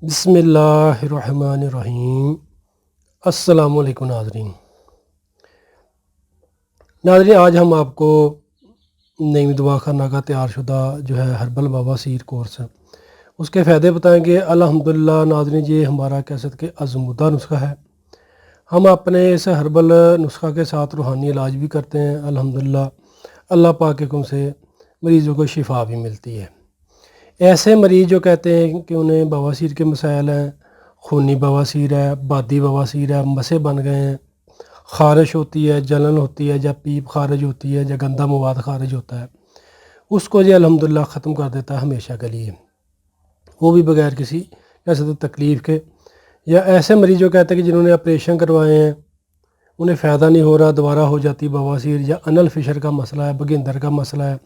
बिस्मिल्लाहिर्रहमानिर्रहीम। अस्सलामु अलैकुम नाज़रीन। आज हम आपको नई दवा खाना का तैयार शुदा जो है हर्बल बवासीर कोर्स है उसके फ़ायदे बताएंगे। अल्हम्दुलिल्लाह नाज़रीन, ये हमारा कह सकते कि आज़मूदा नुस्खा है। हम अपने इस हर्बल नुस्खा के साथ रूहानी इलाज भी करते हैं। अल्हम्दुलिल्लाह अल्लाह पाक के हुक्म से मरीज़ों को शिफा भी मिलती है। ऐसे मरीज़ जो कहते हैं कि उन्हें बवासीर के मसाइल हैं, खूनी बवासीर है, बादी बवासीर है, मसे बन गए हैं, ख़ारिश होती है, जलन होती है, जब पीप खारिज होती है, जब गंदा मवाद खारिज होता है, उसको जो अल्हम्दुलिल्लाह ख़त्म कर देता है हमेशा के लिए, वो भी बग़ैर किसी ऐसे तकलीफ़ के। या ऐसे मरीज़ जो कहते हैं कि जिन्होंने ऑपरेशन करवाए हैं उन्हें फ़ायदा नहीं हो रहा, दोबारा हो जाती बवासीर, या अनल फिशर का मसला है, बगिंदर का मसला है,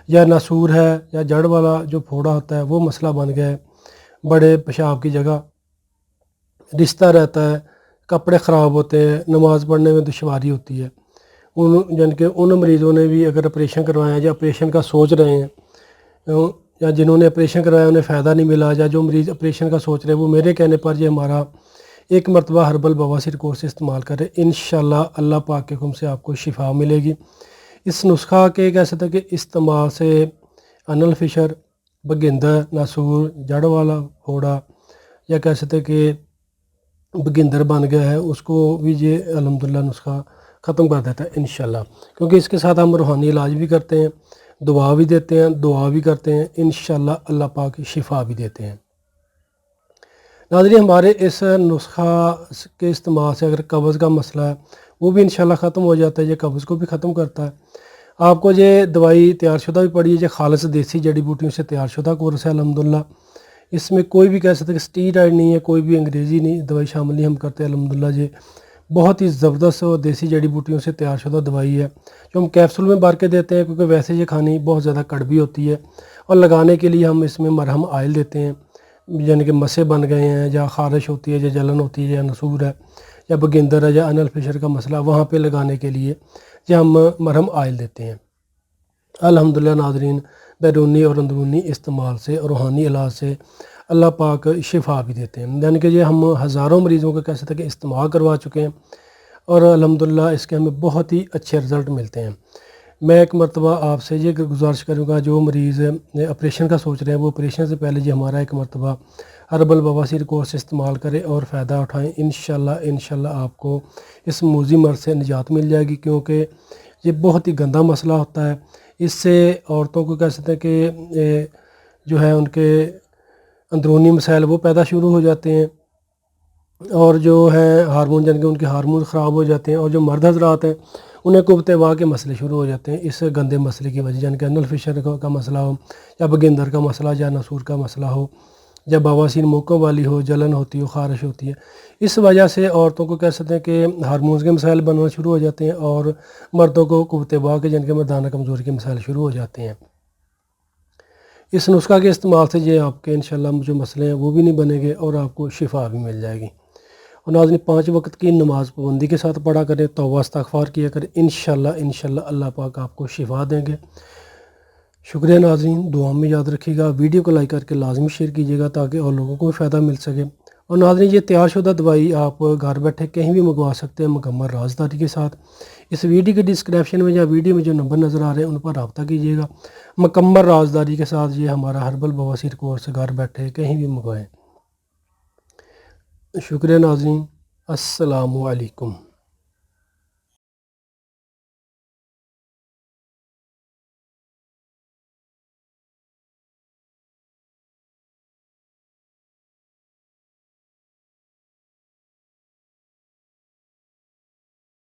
या नासूर है, या जड़ वाला जो फोड़ा होता है वो मसला बन गया है, बड़े पेशाब की जगह रिश्ता रहता है, कपड़े ख़राब होते हैं, नमाज़ पढ़ने में दुश्वारी होती है, यानी कि उन मरीज़ों ने भी अगर ऑपरेशन करवाया है या ऑपरेशन का सोच रहे हैं, या जिन्होंने ऑपरेशन करवाया उन्हें फ़ायदा नहीं मिला, या जो मरीज़ ऑपरेशन का सोच रहे हैं वो मेरे कहने पर ये हमारा एक मरतबा हर्बल बवासीर कोर्स इस्तेमाल करें। इंशाअल्लाह अल्लाह पाक के हुक्म से आपको शिफा मिलेगी। इस नुस्खा के कह सकते हैं कि इस्तेमाल से अनल फिशर, बगिंदर, नासूर, जड़ वाला फोड़ा, या कह सकते हैं कि बगिंदर बन गया है उसको भी ये अल्हम्दुलिल्लाह नुस्खा ख़त्म कर देता है इंशाअल्लाह। क्योंकि इसके साथ हम रूहानी इलाज भी करते हैं, दुआ भी देते हैं, दुआ भी करते हैं, इंशाअल्लाह अल्लाह पाक शिफा भी देते हैं। नाज़रीन, हमारे इस नुस्खा के इस्तेमाल से अगर कब्ज़ का मसला है वो भी इंशाअल्लाह ख़त्म हो जाता है। ये कब्ज़ को भी ख़त्म करता है। आपको ये दवाई तैयार शुदा भी पड़ी है, ये खालिस देसी जड़ी बूटियों से तैयार शुदा कोर्स है अल्हम्दुलिल्लाह। इसमें कोई भी कह सकते हैं कि स्टीरॉइड नहीं है, कोई भी अंग्रेज़ी नहीं दवाई शामिल नहीं हम करते अल्हम्दुलिल्लाह। ये बहुत ही ज़बरदस्त और देसी जड़ी बूटियों से तैयार शुदा दवाई है जो हम कैप्सूल में भर के देते हैं, क्योंकि वैसे ये खानी बहुत ज़्यादा कड़वी होती है। और लगाने के लिए हम इसमें मरहम आयल देते हैं, यानी कि मसे बन गए हैं, या ख़ारिश होती है, या जलन होती है, या नसूर है, या बगिंदर है, या अनल फिशर का मसला, वहाँ पे लगाने के लिए जो हम मरहम आयल देते हैं। अल्हम्दुलिल्लाह नाज़रीन, बैरूनी और अंदरूनी इस्तेमाल से और रूहानी इलाज से अल्लाह पाक शिफा भी देते हैं। यानी कि ये हम हज़ारों मरीज़ों का कह सकते हैं कि इस्तेमाल करवा चुके हैं और अल्हम्दुलिल्लाह इसके हमें बहुत ही अच्छे रिज़ल्ट मिलते हैं। मैं एक मरतबा आपसे ये गुजारिश करूँगा, जो मरीज़ ऑपरेशन का सोच रहे हैं वो ऑपरेशन से पहले जो हमारा एक मरतबा हर्बल बवासीर कोर्स इस्तेमाल करें और फ़ायदा उठाएँ। इंशाअल्लाह आपको इस मूज़ी मर्ज़ से निजात मिल जाएगी, क्योंकि ये बहुत ही गंदा मसला होता है। इससे औरतों को कह सकते हैं कि जो है उनके अंदरूनी मसाइल वो पैदा शुरू हो जाते हैं, और जो है हार्मोन यानी कि उनके हार्मोन ख़राब हो जाते हैं, और जो मर्द हज़रात हैं उन्हें कुब्ते के मसले शुरू हो जाते हैं इस गंदे मसले की वजह, यानी कि अनल फिशर का मसला हो, या बगिंदर का मसला, या नसूर का मसला हो, या बवासीर मौक़ों वाली हो, जलन होती हो, ख़ारिश होती है। इस वजह से औरतों को कह सकते हैं कि हार्मोन्स के मसाइल बनना शुरू हो जाते हैं, और मर्दों को कुब्ते के यानी कि मर्दाना कमज़ोरी के मसाइल शुरू हो जाते हैं। इस नुस्खा के इस्तेमाल से ये आपके इंशाअल्लाह जो मसले हैं वो भी नहीं बनेंगे और आपको शिफा भी मिल जाएगी। और नाज़रीन, 5 वक्त की नमाज़ पाबंदी के साथ पढ़ा करें, तौबा इस्तिग़फ़ार किया करें, इंशाअल्लाह अल्लाह पाक आपको शिफा देंगे। शुक्रिया नाज़रीन, दुआ में याद रखिएगा, वीडियो को लाइक करके लाजमी शेयर कीजिएगा ताकि और लोगों को भी फ़ायदा मिल सके। और नाज़रीन, ये तैयार शुदा दवाई आप घर बैठे कहीं भी मंगवा सकते हैं मुकम्मल राज़दारी के साथ। इस वीडियो के डिस्क्रिप्शन में या वीडियो में जो नंबर नज़र आ रहे हैं उन पर रब्ता कीजिएगा। मुकम्मल राज़दारी के साथ ये हमारा हर्बल बवासीर कोर्स घर बैठे कहीं भी मंगवाएँ। शुक्रिया नाज़रीन, अस्सलामु अलैकुम।